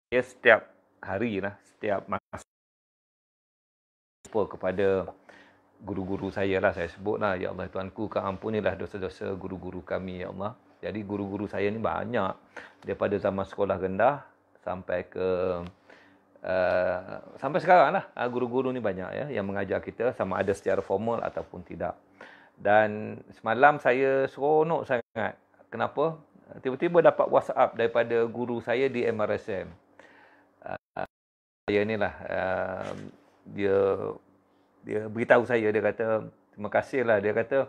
Saya setiap hari lah, setiap masa kepada guru-guru saya lah, saya sebut lah, ya Allah Tuanku, kau ampunilah dosa-dosa guru-guru kami, ya Allah. Jadi guru-guru saya ni banyak, daripada zaman sekolah rendah sampai ke sampai sekarang lah. Guru-guru ni banyak ya yang mengajar kita, sama ada secara formal ataupun tidak. Dan semalam saya seronok sangat. Kenapa? Tiba-tiba dapat WhatsApp daripada guru saya di MRSM. Saya ni lah, dia beritahu saya, dia kata terima kasih lah, dia kata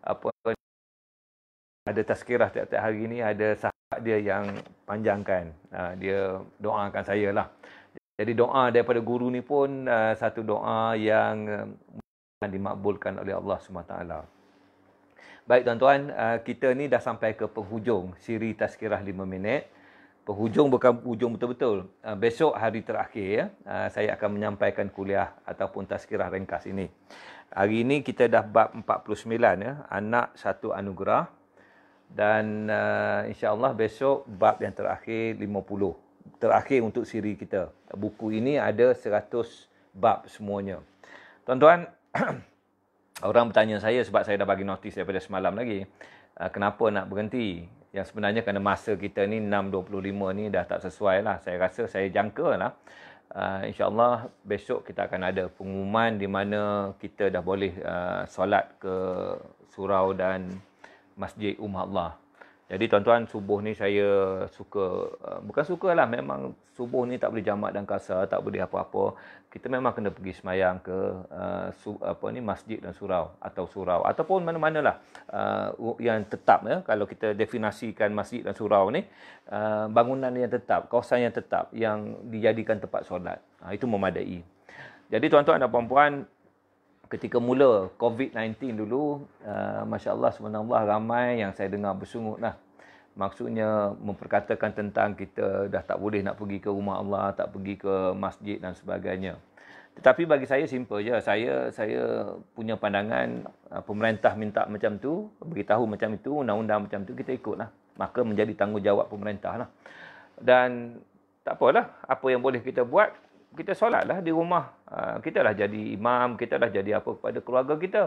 apa, ada tazkirah tiap-tiap hari ni, ada sahabat dia yang panjangkan, dia doakan saya lah. Jadi doa daripada guru ni pun satu doa yang dimakbulkan oleh Allah SWT. Baik tuan-tuan, kita ni dah sampai ke penghujung siri tazkirah 5 minit. Penghujung bukan hujung betul-betul. Besok hari terakhir ya, saya akan menyampaikan kuliah ataupun tazkirah ringkas ini. Hari ini kita dah bab 49 ya, anak satu anugerah. Dan insya-Allah besok bab yang terakhir 50. Terakhir untuk siri kita. Buku ini ada 100 bab semuanya. Tuan-tuan, orang bertanya saya sebab saya dah bagi notis daripada semalam lagi. Kenapa nak berhenti? Yang sebenarnya kerana masa kita ni 6.25 ni dah tak sesuai lah. Saya rasa saya jangka lah. InsyaAllah besok kita akan ada pengumuman di mana kita dah boleh solat ke surau dan masjid Allah. Jadi tuan-tuan, subuh ni saya suka, bukan suka lah, memang subuh ni tak boleh jamak dan kasar, tak boleh apa-apa. Kita memang kena pergi semayang ke masjid dan surau atau surau ataupun mana-manalah yang tetap ya. Kalau kita definisikan masjid dan surau ni, bangunan yang tetap, kawasan yang tetap yang dijadikan tempat solat. Itu memadai. Jadi tuan-tuan dan puan-puan, ketika mula COVID-19 dulu, Masya Allah, subhanallah, ramai yang saya dengar bersungut lah. Maksudnya memperkatakan tentang kita dah tak boleh nak pergi ke rumah Allah, tak pergi ke masjid dan sebagainya. Tetapi bagi saya simple je. Saya punya pandangan, pemerintah minta macam tu, beritahu macam itu, undang-undang macam tu, kita ikut lah. Maka menjadi tanggungjawab pemerintah lah. Dan tak apalah, apa yang boleh kita buat, kita solatlah di rumah. Kita lah jadi imam, kita lah jadi apa kepada keluarga kita.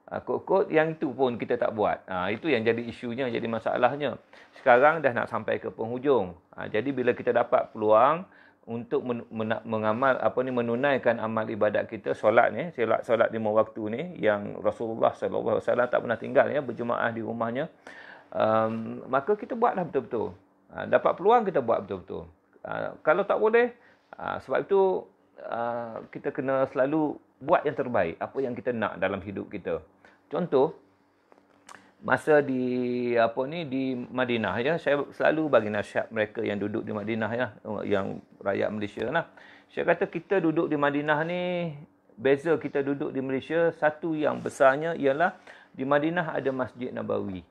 Kot-kot yang itu pun kita tak buat. Itu yang jadi isunya, jadi masalahnya. Sekarang dah nak sampai ke penghujung. Jadi bila kita dapat peluang untuk mengamal menunaikan amal ibadat kita, solat ni, solat 5 waktu ni yang Rasulullah SAW tak pernah tinggal ya, berjemaah di rumahnya. Maka kita buatlah betul-betul. Dapat peluang kita buat betul-betul. Kalau tak boleh, sebab itu kita kena selalu buat yang terbaik, apa yang kita nak dalam hidup kita. Contoh, masa di Madinah ya, saya selalu bagi nasihat mereka yang duduk di Madinah ya, yang rakyat Malaysia lah. Saya kata kita duduk di Madinah ni, beza kita duduk di Malaysia, satu yang besarnya ialah di Madinah ada Masjid Nabawi.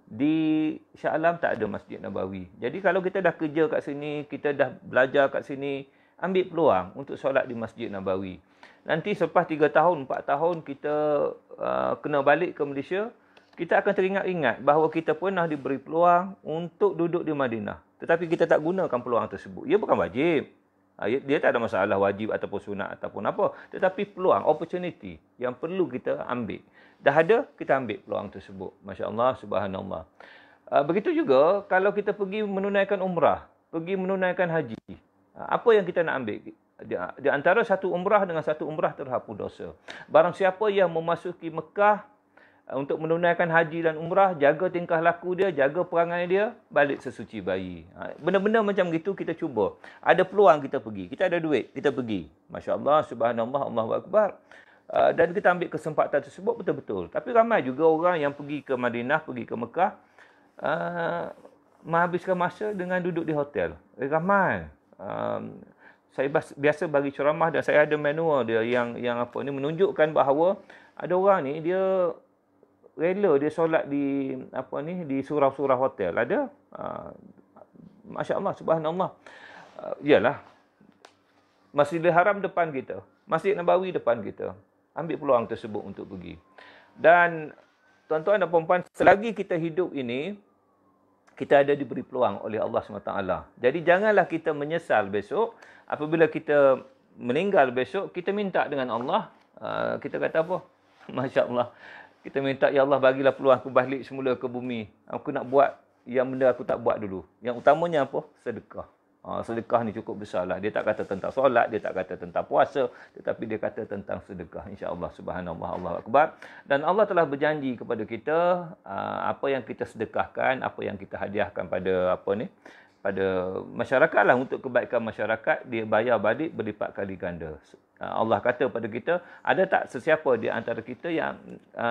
Di Shah Alam tak ada Masjid Nabawi. Jadi kalau kita dah kerja kat sini, kita dah belajar kat sini, ambil peluang untuk solat di Masjid Nabawi. Nanti selepas 3 tahun, 4 tahun kita kena balik ke Malaysia, kita akan teringat-ingat bahawa kita pernah diberi peluang untuk duduk di Madinah. Tetapi kita tak gunakan peluang tersebut. Ia bukan wajib. Dia tak ada masalah wajib ataupun sunat ataupun apa. Tetapi peluang, opportunity yang perlu kita ambil. Dah ada, kita ambil peluang tersebut. Masya Allah, subhanallah. Begitu juga kalau kita pergi menunaikan umrah, pergi menunaikan haji. Apa yang kita nak ambil? Di antara satu umrah dengan satu umrah terhapus dosa. Barang siapa yang memasuki Mekah untuk menunaikan haji dan umrah, jaga tingkah laku dia, jaga perangai dia, balik sesuci bayi. Benda-benda macam gitu kita cuba. Ada peluang kita pergi. Kita ada duit, kita pergi. Masya Allah, subhanallah, Allahu Akbar. Dan kita ambil kesempatan tersebut betul-betul. Tapi ramai juga orang yang pergi ke Madinah, pergi ke Mekah, menghabiskan masa dengan duduk di hotel. Ramai. Saya biasa bagi ceramah dan saya ada manual dia yang menunjukkan bahawa ada orang ni dia rela dia solat di di surau-surau hotel. Ada Masya Allah, subhanallah. Yalah, Masjidil Haram depan kita, Masjid Nabawi depan kita. Ambil peluang tersebut untuk pergi. Dan tuan-tuan dan puan-puan, selagi kita hidup ini, kita ada diberi peluang oleh Allah SWT. Jadi janganlah kita menyesal besok. Apabila kita meninggal besok, kita minta dengan Allah. Kita kata apa? Masya Allah. Kita minta, ya Allah bagilah peluang aku balik semula ke bumi. Aku nak buat yang benda aku tak buat dulu. Yang utamanya apa? Sedekah. Sedekah ni cukup besar lah. Dia tak kata tentang solat, dia tak kata tentang puasa, tetapi dia kata tentang sedekah. InsyaAllah, subhanallah, Allahu Akbar. Dan Allah telah berjanji kepada kita, apa yang kita sedekahkan, apa yang kita hadiahkan pada pada masyarakat lah, untuk kebaikan masyarakat, dia bayar balik berlipat kali ganda. Allah kata pada kita, ada tak sesiapa di antara kita yang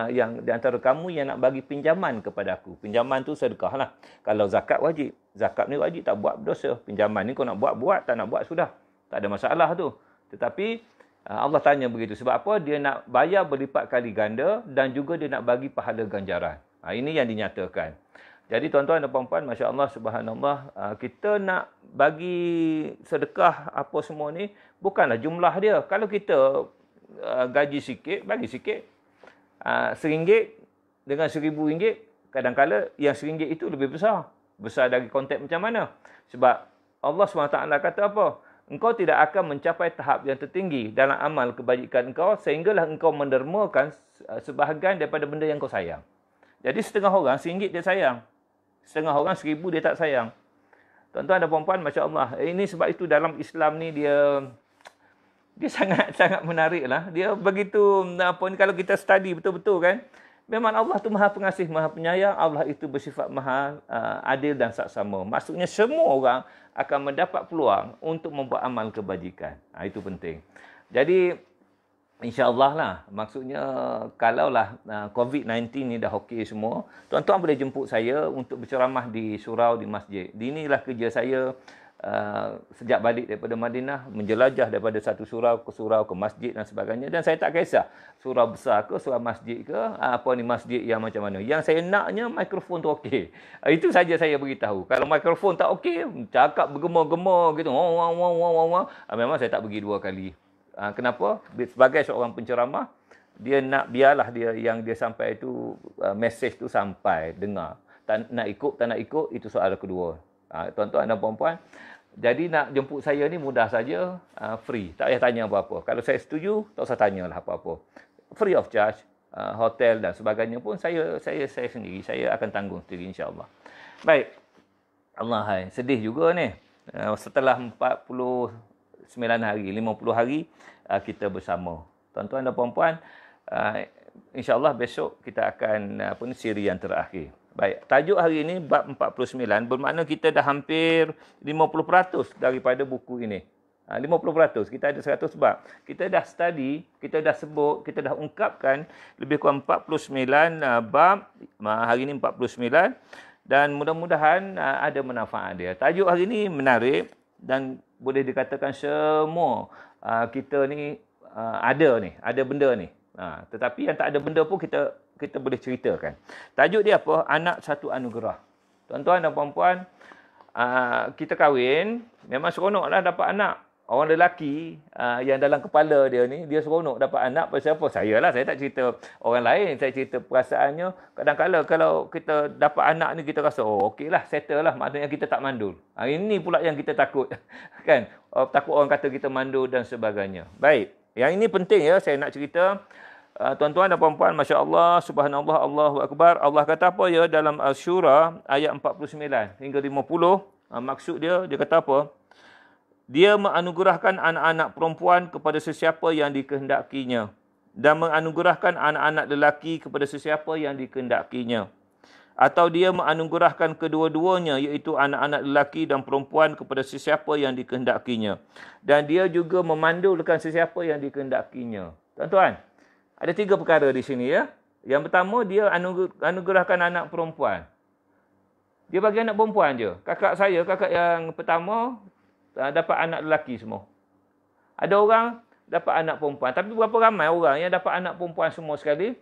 di antara kamu yang nak bagi pinjaman kepada aku? Pinjaman tu sedekah lah. Kalau zakat wajib. Zakat ni wajib, tak buat berdosa. Pinjaman ni kau nak buat, tak nak buat sudah. Tak ada masalah tu. Tetapi Allah tanya begitu. Sebab apa? Dia nak bayar berlipat kali ganda dan juga dia nak bagi pahala ganjaran. Ini yang dinyatakan. Jadi tuan-tuan dan puan-puan, Masya Allah, subhanallah, kita nak bagi sedekah apa semua ni, bukanlah jumlah dia. Kalau kita gaji sikit, bagi sikit. RM1 dengan RM1,000, kadang-kadang yang RM1 itu lebih besar. Besar dari konteks macam mana? Sebab Allah SWT kata apa? Engkau tidak akan mencapai tahap yang tertinggi dalam amal kebajikan engkau, sehinggalah engkau mendermakan sebahagian daripada benda yang kau sayang. Jadi setengah orang RM1 dia sayang. Setengah orang RM1,000 dia tak sayang. Tuan-tuan dan puan-puan, Masya Allah. Ini sebab itu dalam Islam ni dia sangat menarik lah. Dia begitu, kalau kita study betul-betul kan. Memang Allah tu maha pengasih, maha penyayang. Allah itu bersifat maha adil dan saksama. Maksudnya semua orang akan mendapat peluang untuk membuat amal kebajikan. Itu penting. Jadi, InsyaAllah lah. Maksudnya, kalaulah COVID-19 ni dah okey semua, tuan-tuan boleh jemput saya untuk berceramah di surau, di masjid. Inilah kerja saya sejak balik daripada Madinah, menjelajah daripada satu surau ke masjid dan sebagainya. Dan saya tak kisah surau besar ke, surau masjid ke, masjid yang macam mana. Yang saya naknya, mikrofon tu okey. Itu saja saya beritahu. Kalau mikrofon tak okey, cakap bergema-gema gitu, memang saya tak pergi 2 kali. Kenapa? Sebagai seorang penceramah, dia nak biarlah yang dia sampai itu, mesej tu sampai, dengar. Tak nak ikut, itu soal kedua. Tuan-tuan dan puan-puan, jadi nak jemput saya ni mudah saja, free. Tak payah tanya apa-apa. Kalau saya setuju, tak usah tanyalah apa-apa. Free of charge, hotel dan sebagainya pun saya sendiri. Saya akan tanggung sendiri, insyaAllah. Baik. Allah, sedih juga ni. Setelah 49 hari, 50 hari, kita bersama. Tuan-tuan dan puan-puan, insyaAllah besok kita akan siri yang terakhir. Baik, tajuk hari ini bab 49, bermakna kita dah hampir 50% daripada buku ini. 50%, kita ada 100 bab. Kita dah study, kita dah sebut, kita dah ungkapkan lebih kurang 49 bab. Hari ini 49 dan mudah-mudahan ada manfaat dia. Tajuk hari ini menarik dan boleh dikatakan semua kita ni ada benda ni. Tetapi yang tak ada benda pun kita boleh ceritakan. Tajuk dia apa? Anak satu anugerah. Tuan-tuan dan puan-puan, kita kahwin, memang seronoklah dapat anak. Orang lelaki yang dalam kepala dia ni, dia seronok dapat anak. Pasal apa? Saya tak cerita orang lain. Saya cerita perasaannya. Kadang-kadang kalau kita dapat anak ni, kita rasa, okeylah, settle lah. Maknanya kita tak mandul. Ini pula yang kita takut. Kan? Takut orang kata kita mandul dan sebagainya. Baik. Yang ini penting ya, saya nak cerita. Tuan-tuan dan puan-puan, Masya Allah, Subhanallah, Allahu Akbar. Allah kata apa ya dalam Al-Shura ayat 49 hingga 50. Maksud dia kata apa? Dia menganugerahkan anak-anak perempuan kepada sesiapa yang dikehendakinya dan menganugerahkan anak-anak lelaki kepada sesiapa yang dikehendakinya. Atau dia menganugerahkan kedua-duanya, iaitu anak-anak lelaki dan perempuan kepada sesiapa yang dikehendakinya. Dan dia juga memandulkan sesiapa yang dikehendakinya. Tuan-tuan, ada 3 perkara di sini ya. Yang pertama, dia anugerahkan anak perempuan. Dia bagi anak perempuan je. Kakak yang pertama, dapat anak lelaki semua. Ada orang dapat anak perempuan. Tapi berapa ramai orang yang dapat anak perempuan semua sekali?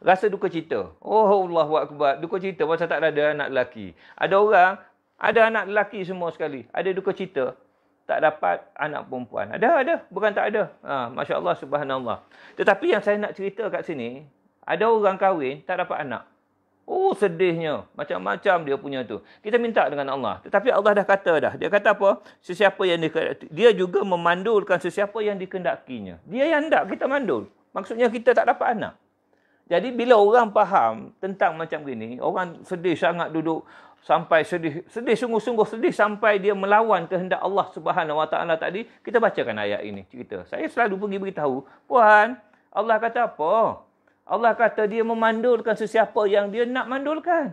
Rasa duka cita. Allahu Akbar. Duka cita pasal tak ada anak lelaki. Ada orang ada anak lelaki semua sekali. Ada duka cita tak dapat anak perempuan. Ada. Bukan tak ada. Masya Allah, subhanallah. Tetapi yang saya nak cerita kat sini, ada orang kahwin tak dapat anak. Oh, sedihnya. Macam-macam dia punya tu. Kita minta dengan Allah. Tetapi Allah dah kata dah. Dia kata apa? Sesiapa yang dia juga memandulkan sesiapa yang dikendakinya. Dia yang hendak kita mandul. Maksudnya kita tak dapat anak. Jadi bila orang faham tentang macam gini, orang sedih sangat duduk sampai sedih sungguh-sungguh sedih sampai dia melawan kehendak Allah Subhanahu Wa Taala tadi, kita bacakan ayat ini cerita. Saya selalu pergi beritahu, puan, Allah kata apa? Allah kata dia memandulkan sesiapa yang dia nak mandulkan.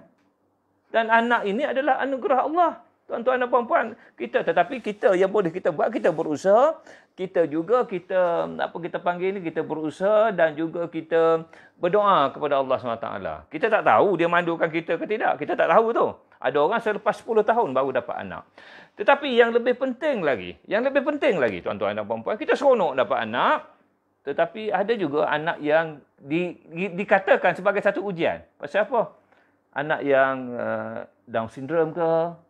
Dan anak ini adalah anugerah Allah. Tuan-tuan dan puan-puan, tetapi kita yang boleh kita buat, kita berusaha, kita panggil ni, kita berusaha dan juga kita berdoa kepada Allah SWT. Kita tak tahu dia mandulkan kita ke tidak. Kita tak tahu tu. Ada orang selepas 10 tahun baru dapat anak. Tetapi yang lebih penting lagi, tuan-tuan dan puan-puan, kita seronok dapat anak. Tetapi ada juga anak yang dikatakan sebagai satu ujian. Pasal apa? Anak yang Down syndrome ke?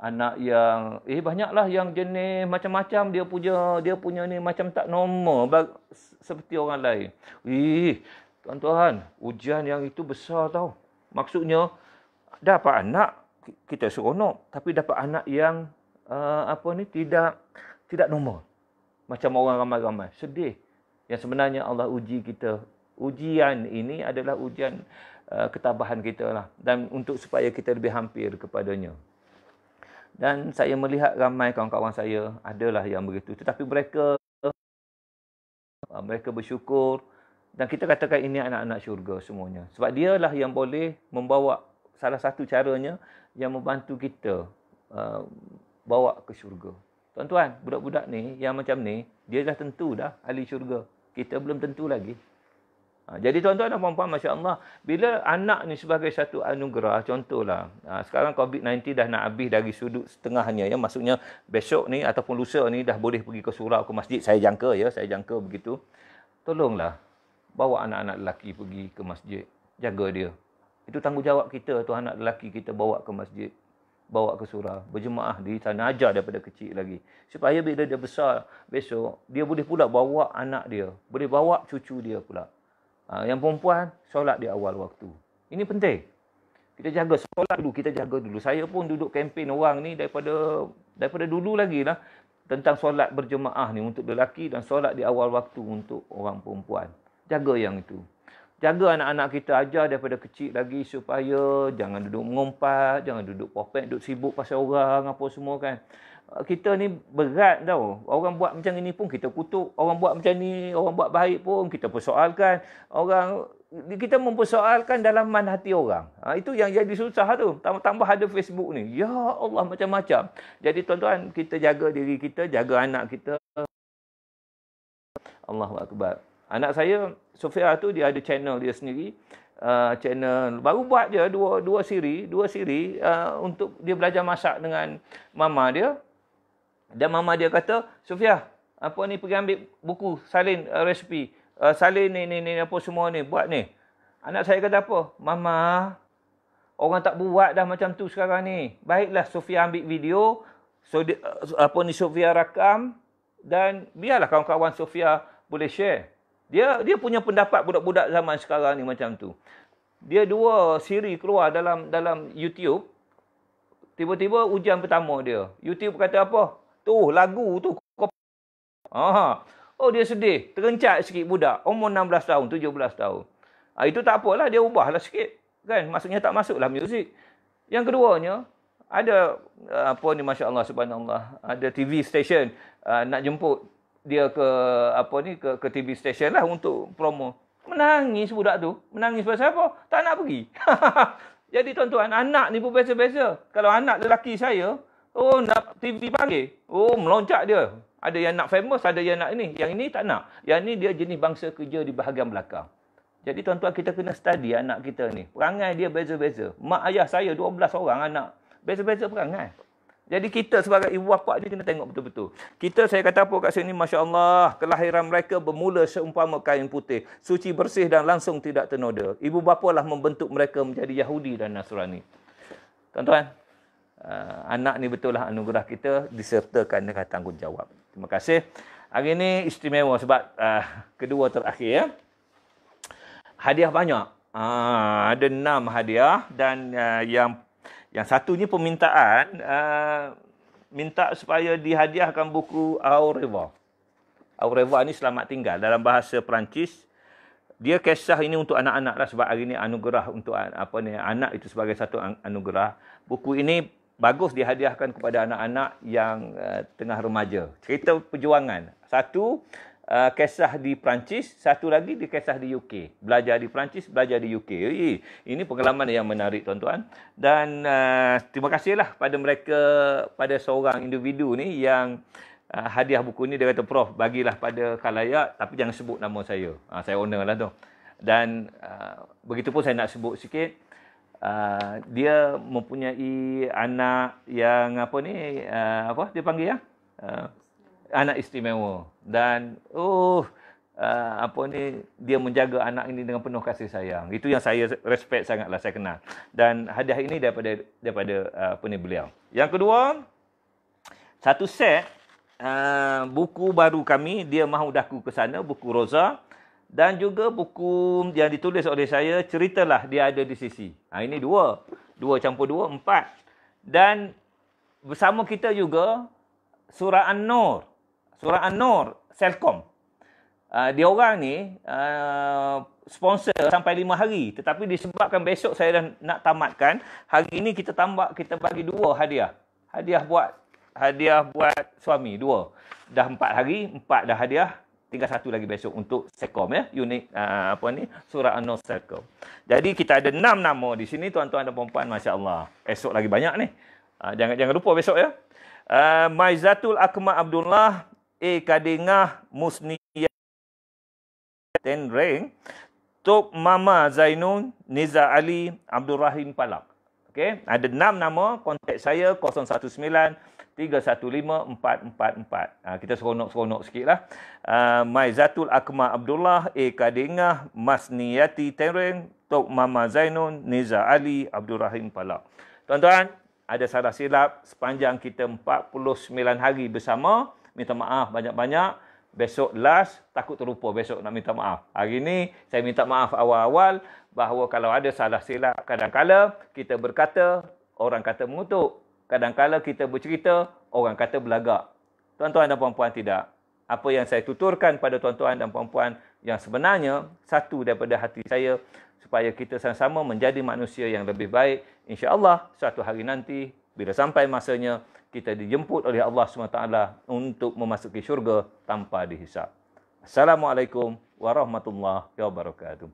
Anak yang banyaklah yang jenis macam-macam dia punya ni macam tak normal seperti orang lain. Tuan-tuan, ujian yang itu besar tau. Maksudnya dapat anak kita seronok, tapi dapat anak yang tidak normal. Macam orang ramai-ramai, sedih. Yang sebenarnya Allah uji kita. Ujian ini adalah ujian ketabahan kita lah, dan untuk supaya kita lebih hampir kepadanya. Dan saya melihat ramai kawan-kawan saya adalah yang begitu. Tetapi mereka bersyukur. Dan kita katakan ini anak-anak syurga semuanya. Sebab dialah yang boleh membawa, salah satu caranya yang membantu kita bawa ke syurga. Tuan-tuan, budak-budak ni yang macam ni, dia dah tentu dah ahli syurga. Kita belum tentu lagi. Jadi tuan-tuan dan puan-puan, Masya Allah, bila anak ni sebagai satu anugerah, contohlah, sekarang COVID-19 dah nak habis dari sudut setengahnya, ya, maksudnya besok ni ataupun lusa ni dah boleh pergi ke surau, ke masjid, saya jangka begitu. Tolonglah, bawa anak-anak lelaki pergi ke masjid, jaga dia. Itu tanggungjawab kita tu, anak lelaki kita bawa ke masjid, bawa ke surau, berjemaah di sana, ajar daripada kecil lagi. Supaya bila dia besar, besok, dia boleh pula bawa anak dia, boleh bawa cucu dia pula. Yang perempuan, solat di awal waktu. Ini penting. Kita jaga solat dulu, kita jaga dulu. Saya pun duduk kempen orang ni daripada dulu lagi lah. Tentang solat berjemaah ni untuk lelaki dan solat di awal waktu untuk orang perempuan. Jaga yang itu. Jaga anak-anak kita, ajar daripada kecil lagi supaya jangan duduk mengumpat, jangan duduk popek, duduk sibuk pasal orang, apa semua kan. Kita ni berat tau. Orang buat macam ini pun kita kutuk. Orang buat macam ni, orang buat baik pun kita persoalkan. Kita mempersoalkan dalaman hati orang. Itu yang jadi susah tu. Tambah ada Facebook ni. Ya Allah, macam-macam. Jadi tuan-tuan, kita jaga diri kita, jaga anak kita. Allahu Akbar. Anak saya, Sofia tu, dia ada channel dia sendiri. Channel baru buat je dua siri untuk dia belajar masak dengan mama dia. Dan mama dia kata, Sofia, apa ni, pergi ambil buku salin resipi. Salin ni apa semua ni, buat ni. Anak saya kata apa? Mama, orang tak buat dah macam tu sekarang ni. Baiklah Sofia ambil video, Sofia rakam, dan biarlah kawan-kawan Sofia boleh share. Dia punya pendapat budak-budak zaman sekarang ni macam tu. Dia 2 siri keluar dalam YouTube. Tiba-tiba ujian pertama dia. YouTube kata apa? Tu lagu tu. Oh, dia sedih. Terencat sikit budak. Umur 16 tahun, 17 tahun. Itu tak apalah, dia ubahlah sikit. Kan? Maksudnya tak masuklah muzik. Yang keduanya, ada Masya Allah, subhanallah. Ada TV station nak jemput dia ke TV station lah untuk promo. Menangis budak tu. Menangis pasal apa? Tak nak pergi. Jadi tuan-tuan, anak ni pun biasa-biasa. Kalau anak lelaki saya, nak TV panggil. Meloncat dia. Ada yang nak famous, ada yang nak ini. Yang ini tak nak. Yang ini dia jenis bangsa kerja di bahagian belakang. Jadi tuan-tuan, kita kena study anak kita ni. Perangai dia beza-beza. Mak ayah saya 12 orang anak. Beza-beza perangai. Jadi kita sebagai ibu bapa ni kena tengok betul-betul. Saya kata apa kat sini, Masya Allah, kelahiran mereka bermula seumpama kain putih. Suci, bersih dan langsung tidak ternoda. Ibu bapa lah membentuk mereka menjadi Yahudi dan Nasrani. Tuan-tuan, anak ni betul lah anugerah kita, disertakan dengan tanggungjawab. Terima kasih. Hari ini istimewa sebab kedua terakhir. Ya. Hadiah banyak. Ada 6 hadiah dan yang satunya permintaan minta supaya dihadiahkan buku Au revoir. Au revoir ni selamat tinggal dalam bahasa Perancis. Dia kisah ini untuk anak-anak lah, sebab hari ini anugerah untuk anak itu sebagai satu anugerah. Buku ini bagus dihadiahkan kepada anak-anak yang tengah remaja. Cerita perjuangan. Satu kisah di Perancis, satu lagi di kisah di UK. Belajar di Perancis, belajar di UK. Ini pengalaman yang menarik tuan-tuan. Dan terima kasihlah pada mereka, pada seorang individu ni yang hadiah buku ni. Dia kata, Prof, bagilah pada khalayak tapi jangan sebut nama saya. Saya honor lah tu. Dan begitu pun saya nak sebut sikit. Dia mempunyai anak yang dia panggil anak istimewa. Dan dia menjaga anak ini dengan penuh kasih sayang. Itu yang saya respect sangatlah, saya kenal. Dan hadiah ini daripada beliau. Yang kedua, satu set buku baru kami, dia mahu daku ke sana, buku Rosa, dan juga buku yang ditulis oleh saya, Ceritalah Dia Ada di Sisi. Ini 2 campur 2, 4. Dan bersama kita juga Surah An-Nur. Surah An-Nur, Selcom. Dia orang ni sponsor sampai 5 hari. Tetapi disebabkan besok saya dah nak tamatkan, hari ini kita bagi 2 hadiah. Hadiah buat suami, 2. Dah 4 hari, 4 dah hadiah. Tinggal 1 lagi besok untuk Selcom ya. Unit Surah An-Nur Selcom. Jadi kita ada 6 nama di sini tuan-tuan dan puan-puan, masya-Allah. Esok lagi banyak ni. Jangan lupa besok ya. Maizatul Akmal Abdullah, Kadengah Musniyah Tenreng, Tok Mama Zainun, Niza Ali, Abdul Rahim Palak. Okey, ada 6 nama. Kontak saya 019-315-444. Kita seronok-seronok sikitlah. Maizatul Akmal Abdullah, Kadengah Musniyati Tenreng, Tok Mama Zainun, Niza Ali, Abdul Rahim Palak. Tuan-tuan, ada salah silap sepanjang kita 49 hari bersama. Minta maaf banyak-banyak. Besok last, takut terlupa besok nak minta maaf. Hari ini saya minta maaf awal-awal bahawa kalau ada salah silap, kadang-kala kita berkata, orang kata mengutuk. Kadang-kala kita bercerita, orang kata belagak. Tuan-tuan dan puan-puan, tidak. Apa yang saya tuturkan pada tuan-tuan dan puan-puan yang sebenarnya satu daripada hati saya, supaya kita sama-sama menjadi manusia yang lebih baik. InsyaAllah suatu hari nanti, bila sampai masanya, kita dijemput oleh Allah SWT untuk memasuki syurga tanpa dihisap. Assalamualaikum warahmatullahi wabarakatuh.